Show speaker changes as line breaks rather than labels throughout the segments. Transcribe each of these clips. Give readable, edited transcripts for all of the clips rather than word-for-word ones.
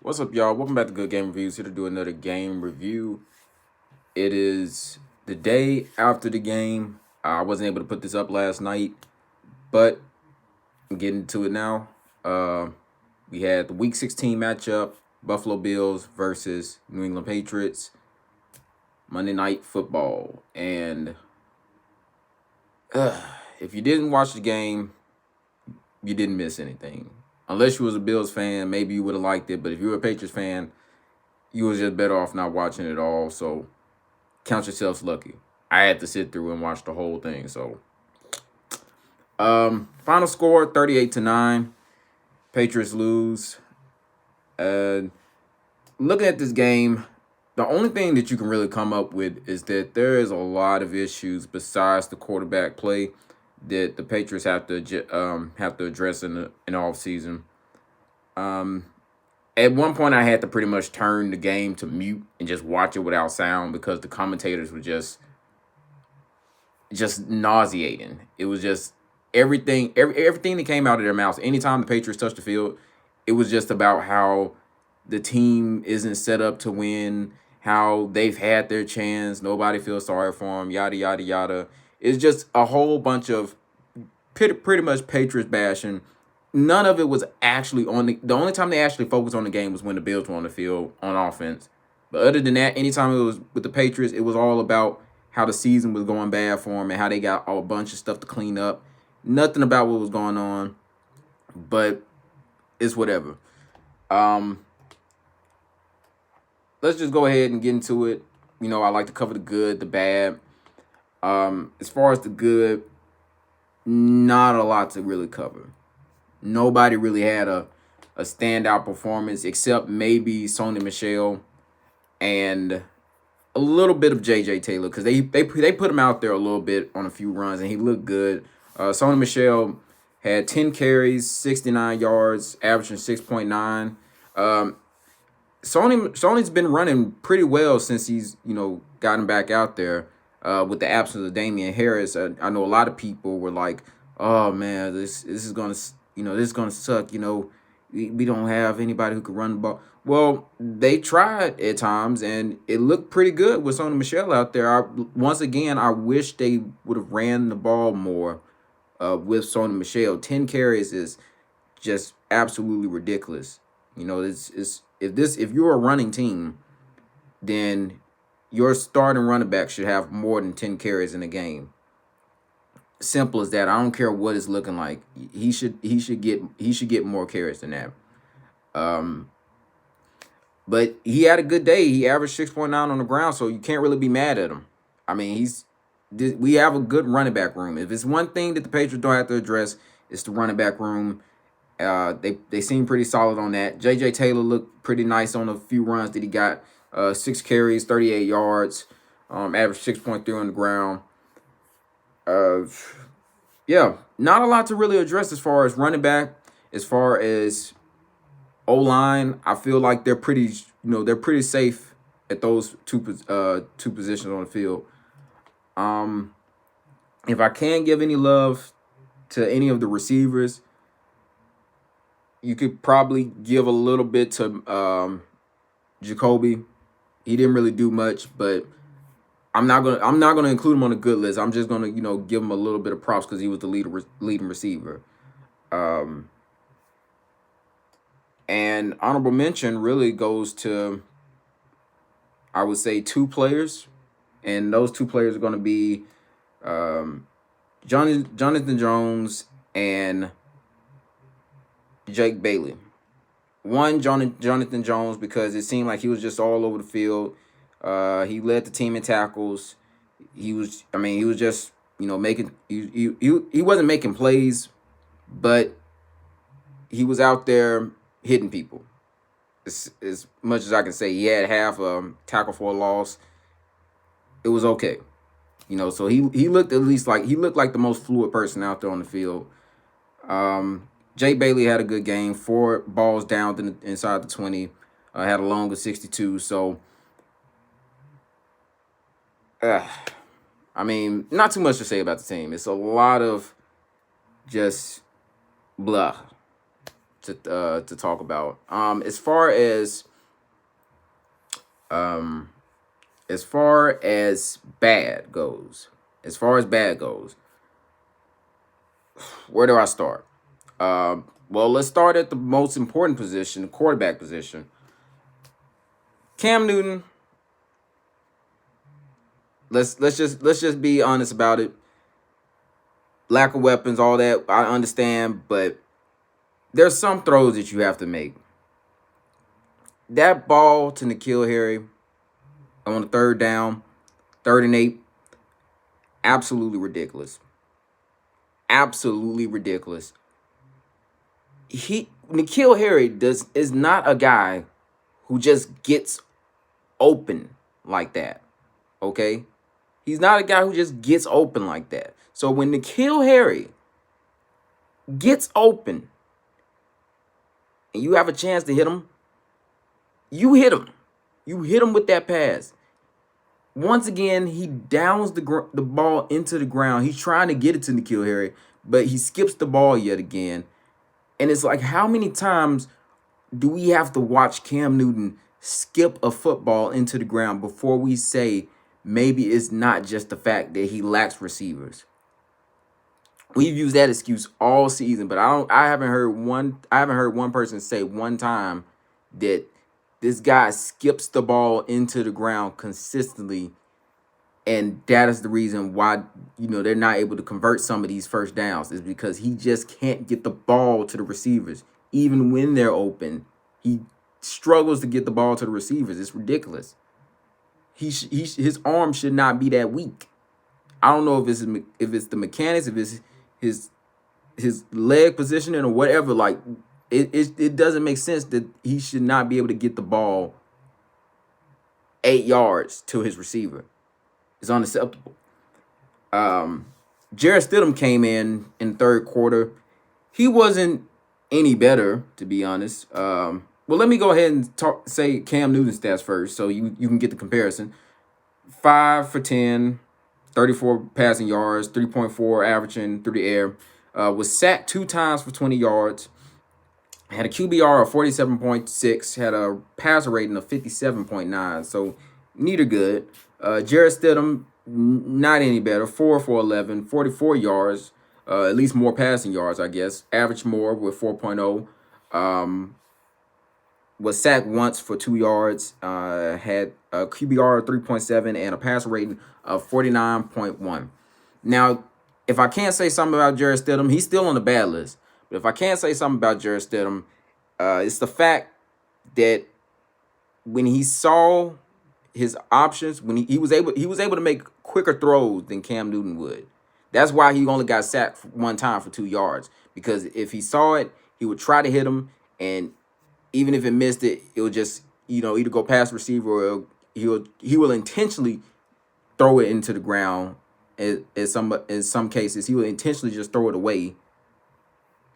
What's up, y'all? Welcome back to Good Game Reviews. Here to do another game review. It is the day after the game. I wasn't able to put this up last night, but I'm getting to it now. Uh, we had the Week 16 matchup: Buffalo Bills versus New England Patriots. Monday Night Football, and uh, if you didn't watch the game, you didn't miss anything. Unless you was a Bills fan, maybe you would have liked it. But if you were a Patriots fan, you was just better off not watching it all. So count yourselves lucky. I had to sit through and watch the whole thing. So, final score 38-9. Patriots lose. And looking at this game, the only thing that you can really come up with is that there is a lot of issues besides the quarterback play that the Patriots have to address in the off season. Um, at one point, I had to pretty much turn the game to mute and just watch it without sound because the commentators were just nauseating. It was just everything that came out of their mouths. Anytime the Patriots touched the field, it was just about how the team isn't set up to win, how they've had their chance, nobody feels sorry for them, yada yada yada. It's just a whole bunch of pretty much Patriots bashing. None of it was actually on the only time they actually focused on the game was when the Bills were on the field on offense. But other than that, anytime it was with the Patriots, it was all about how the season was going bad for them and how they got a bunch of stuff to clean up. Nothing about what was going on, but it's whatever. Um, let's just go ahead and get into it. I like to cover the good, the bad. As far as the good, not a lot to really cover. Nobody really had a standout performance except maybe Sony Michelle and a little bit of JJ Taylor because they put him out there a little bit on a few runs and he looked good. Sony Michelle had 10 carries, 69 yards, averaging 6.9. Sony's been running pretty well since he's gotten back out there. With the absence of Damian Harris, I know a lot of people were like, "Oh man, this is gonna this is gonna suck." We don't have anybody who can run the ball. Well, they tried at times, and it looked pretty good with Sony Michelle out there. Once again, I wish they would have ran the ball more with Sony Michelle. 10 carries is just absolutely ridiculous. It's if you're a running team, then your starting running back should have more than 10 carries in a game. Simple as that. I don't care what it's looking like. He should get more carries than that. Um, but he had a good day. He averaged 6.9 on the ground, so you can't really be mad at him. I mean, we have a good running back room. If it's one thing that the Patriots don't have to address, it's the running back room. They seem pretty solid on that. JJ Taylor looked pretty nice on a few runs that he got. 6 carries, 38 yards, average 6.3 on the ground. Uh, yeah, not a lot to really address as far as running back. As far as O line, I feel like they're pretty safe at those two positions on the field. Um, if I can't give any love to any of the receivers, you could probably give a little bit to Jacoby. He didn't really do much, but I'm not gonna include him on the good list. I'm just gonna give him a little bit of props because he was the leading receiver. Um, and honorable mention really goes to, I would say, two players, and those two players are gonna be um, Jonathan Jones and Jake Bailey. One, Jonathan Jones, because it seemed like he was just all over the field. He led the team in tackles. He was just making he wasn't making plays, but he was out there hitting people. As much as I can say, he had half a tackle for a loss. It was okay, So he looked at least like he looked like the most fluid person out there on the field. Jay Bailey had a good game. 4 balls down inside the 20. Had a long of 62. So, uh, not too much to say about the team. It's a lot of just blah, to talk about. Um as far as bad goes, as far as bad goes, where do I start? Well, let's start at the most important position, the quarterback position. Cam Newton. Let's just be honest about it. Lack of weapons, all that I understand, but there's some throws that you have to make. That ball to N'Keal Harry on the third down, 3rd and 8, absolutely ridiculous. Absolutely ridiculous. N'Keal Harry is not a guy who just gets open like that. Okay? He's not a guy who just gets open like that. So when N'Keal Harry gets open and you have a chance to hit him, you hit him. You hit him with that pass. Once again, he downs the ball into the ground. He's trying to get it to N'Keal Harry, but he skips the ball yet again. And it's like, how many times do we have to watch Cam Newton skip a football into the ground before we say maybe it's not just the fact that he lacks receivers? We've used that excuse all season, but I haven't heard one person say one time that this guy skips the ball into the ground consistently, and that is the reason why they're not able to convert some of these first downs, is because he just can't get the ball to the receivers. Even when they're open, he struggles to get the ball to the receivers. It's ridiculous. His arm should not be that weak. I don't know if it's the mechanics, if it's his leg positioning or whatever. Like it doesn't make sense that he should not be able to get the ball 8 yards to his receiver. It's unacceptable. Jarrett Stidham came in the third quarter. He wasn't any better, to be honest. Well, let me go ahead and say Cam Newton's stats first, so you can get the comparison. 5 for 10, 34 passing yards, 3.4 averaging through the air. Was sacked 2 times for 20 yards. Had a QBR of 47.6. Had a passer rating of 57.9. So neither good. Jarrett Stidham, not any better. 4 for 11, 44 yards. At least more passing yards, I guess. Averaged more with 4.0. Was sacked once for 2 yards. Had a QBR of 3.7 and a passer rating of 49.1. Now, if I can't say something about Jarrett Stidham, he's still on the bad list. But if I can't say something about Jarrett Stidham, it's the fact that when he saw his options, when he was able to make quicker throws than Cam Newton would. That's why he only got sacked one time for 2 yards. Because if he saw it, he would try to hit him, and even if it missed it, it would just either go past receiver, or he will intentionally throw it into the ground. In some cases, he will intentionally just throw it away.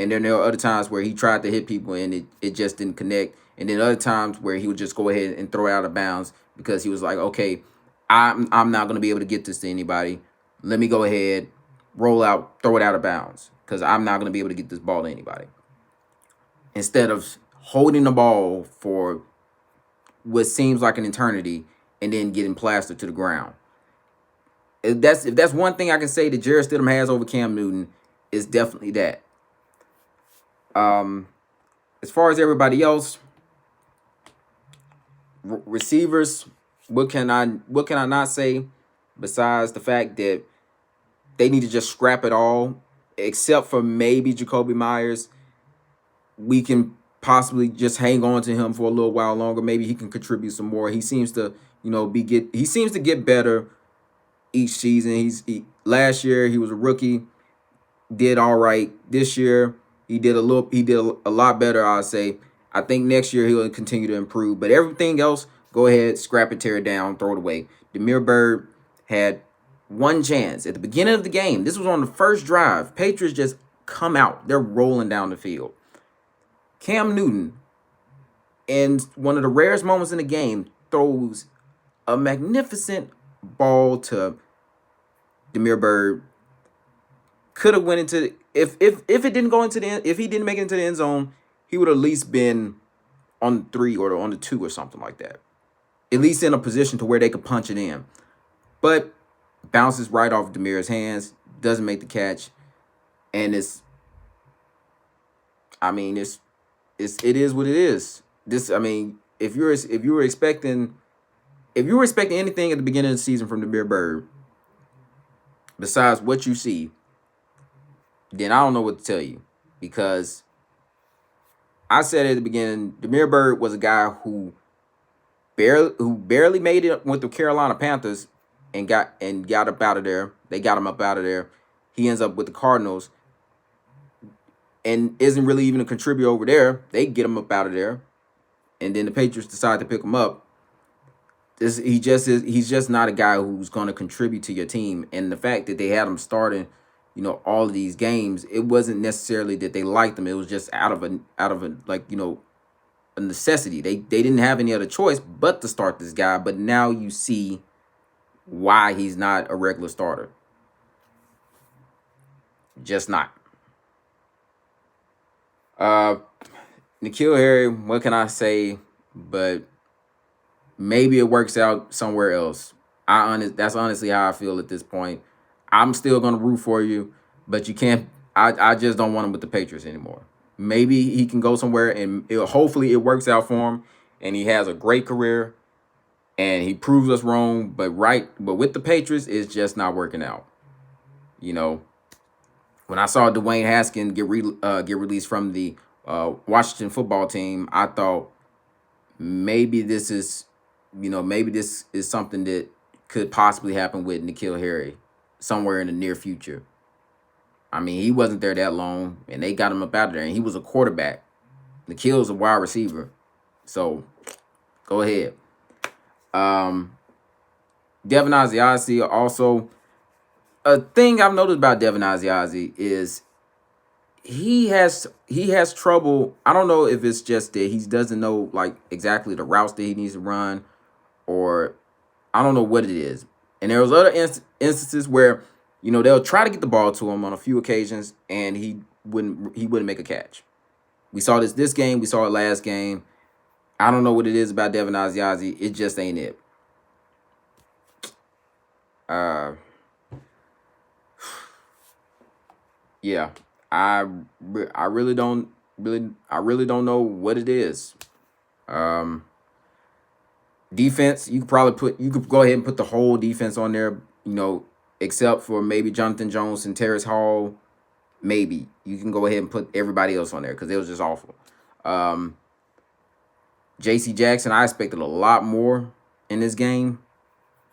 And then there are other times where he tried to hit people and it just didn't connect. And then other times where he would just go ahead and throw it out of bounds because he was like, okay, I'm not going to be able to get this to anybody. Let me go ahead, roll out, throw it out of bounds because I'm not going to be able to get this ball to anybody. Instead of holding the ball for what seems like an eternity and then getting plastered to the ground. If that's one thing I can say that Jarrett Stidham has over Cam Newton, is definitely that. As far as everybody else, receivers, what can I not say besides the fact that they need to just scrap it all, except for maybe Jacoby Myers. We can possibly just hang on to him for a little while longer. Maybe he can contribute some more. He seems to, he seems to get better each season. Last year he was a rookie, did all right. This year he did a lot better, I'll say. I think next year he'll continue to improve. But everything else, go ahead, scrap it, tear it down, throw it away. Damiere Byrd had one chance at the beginning of the game. This was on the first drive. Patriots just come out. They're rolling down the field. Cam Newton, in one of the rarest moments in the game, throws a magnificent ball to Damiere Byrd. Could have went into if it didn't go into the end, if he didn't make it into the end zone, he would at least been on the 3 or on the 2 or something like that. At least in a position to where they could punch it in. But bounces right off Demir's hands, doesn't make the catch, and it is what it is. This, I mean, if you were expecting anything at the beginning of the season from Demir Bird, besides what you see, then I don't know what to tell you, because I said at the beginning, Demir Bird was a guy who barely made it with the Carolina Panthers and got up out of there. They got him up out of there. He ends up with the Cardinals and isn't really even a contributor over there. They get him up out of there, and then the Patriots decide to pick him up. He's just not a guy who's going to contribute to your team. And the fact that they had him starting, all of these games, it wasn't necessarily that they liked him. It was just out of a like a necessity. They didn't have any other choice but to start this guy. But now you see why he's not a regular starter. Just not. Uh, N'Keal Harry, what can I say? But maybe it works out somewhere else. That's honestly how I feel at this point. I'm still gonna root for you, but you can't. I just don't want him with the Patriots anymore. Maybe he can go somewhere and hopefully it works out for him, and he has a great career and he proves us wrong. But with the Patriots, it's just not working out. You know, when I saw Dwayne Haskins get released from the Washington football team, I thought maybe maybe this is something that could possibly happen with N'Keal Harry somewhere in the near future. I mean, he wasn't there that long, and they got him up out of there, and he was a quarterback. N'Keal's a wide receiver, so go ahead. Um, Devin Asiasi also. A thing I've noticed about Devin Asiasi is he has trouble. I don't know if it's just that he doesn't know like exactly the routes that he needs to run, or I don't know what it is. And there was other instances where they'll try to get the ball to him on a few occasions, and he wouldn't make a catch. We saw this game. We saw it last game. I don't know what it is about Devin Asiasi. It just ain't it. Uh, yeah, I really don't know what it is. Um, Defense, you could go ahead and put the whole defense on there. Except for maybe Jonathan Jones and Terrace Hall. Maybe you can go ahead and put everybody else on there because it was just awful. Um, J.C. Jackson, I expected a lot more in this game.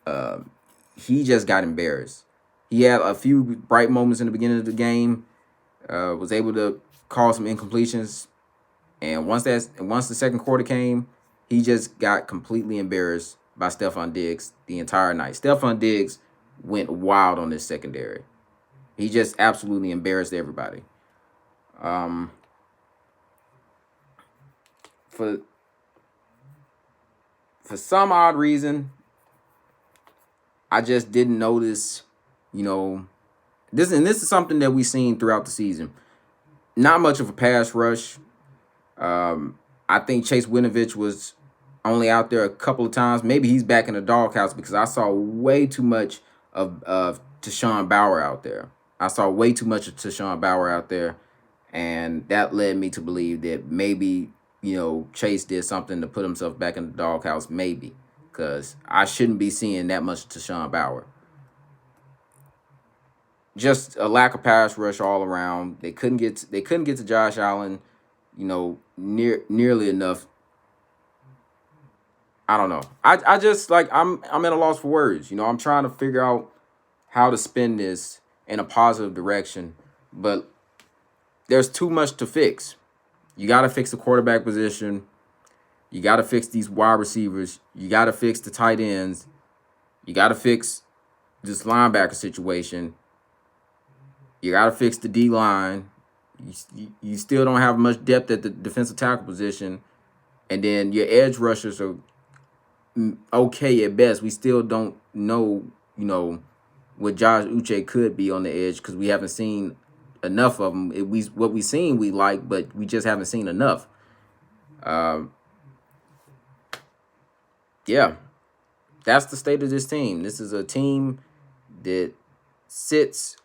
Um, he just got embarrassed. He had a few bright moments in the beginning of the game. Was able to call some incompletions, and once the second quarter came, he just got completely embarrassed by Stephon Diggs the entire night. Stephon Diggs went wild on this secondary. He just absolutely embarrassed everybody. Um, for for some odd reason, I just didn't notice. You know, this is something that we've seen throughout the season. Not much of a pass rush. I think Chase Winovich was only out there a couple of times. Maybe he's back in the doghouse because I saw way too much of Tashawn Bauer out there. I saw way too much of Tashawn Bauer out there, and that led me to believe that maybe Chase did something to put himself back in the doghouse. Maybe because I shouldn't be seeing that much of Tashawn Bauer. Just a lack of pass rush all around. They couldn't get to Josh Allen, nearly enough. I don't know. I just like I'm at a loss for words. I'm trying to figure out how to spin this in a positive direction, but there's too much to fix. You got to fix the quarterback position. You got to fix these wide receivers. You got to fix the tight ends. You got to fix this linebacker situation. You got to fix the D line. You still don't have much depth at the defensive tackle position, and then your edge rushers are okay at best. We still don't know, what Josh Uche could be on the edge because we haven't seen enough of them. What we seen we like, but we just haven't seen enough. Um, yeah, that's the state of this team. This is a team that sits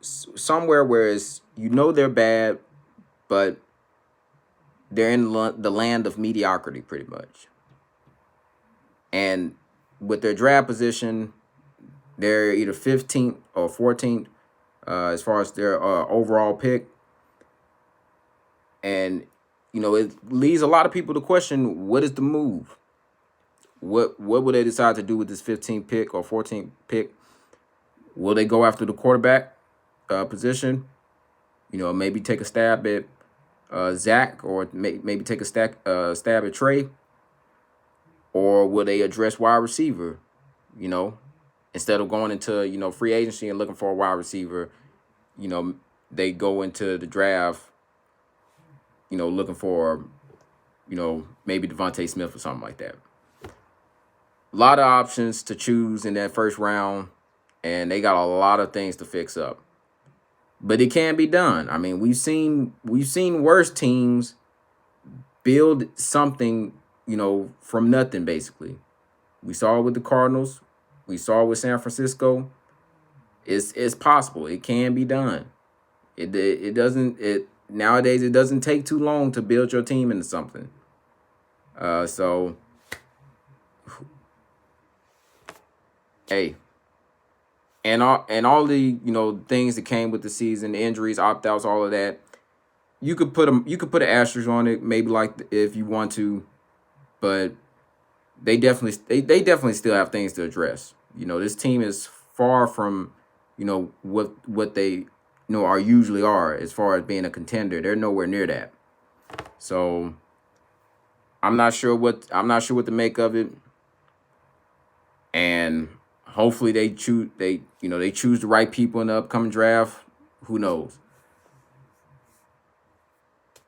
somewhere where it's, they're bad, but they're in the land of mediocrity pretty much. And with their draft position, they're either 15th or 14th as far as their overall pick. And, it leads a lot of people to question, what is the move? What will they decide to do with this 15th pick or 14th pick? Will they go after the quarterback position? Maybe take a stab at Zach, or maybe take a stab at Trey? Or will they address wide receiver? Instead of going into free agency and looking for a wide receiver, they go into the draft, looking for maybe Devontae Smith or something like that. A lot of options to choose in that first round, and they got a lot of things to fix up. But it can be done. I mean, we've seen worse teams build something, from nothing basically. We saw it with the Cardinals. We saw it with San Francisco. It's possible. It can be done. It doesn't nowadays it doesn't take too long to build your team into something. So hey, and all the things that came with the season, the injuries, opt outs, all of that. You could put an asterisk on it, maybe, like, if you want to, but they definitely still have things to address. This team is far from what they are usually are as far as being a contender. They're nowhere near that. So I'm not sure what to make of it, and hopefully they choose the right people in the upcoming draft. Who knows?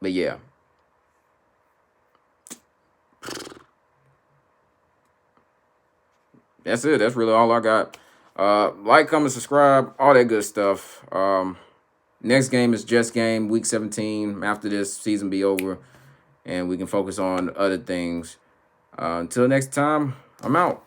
But yeah. That's it. That's really all I got. Like, comment, subscribe, all that good stuff. Next game is Jets game, week 17. After this season be over, and we can focus on other things. Until next time, I'm out.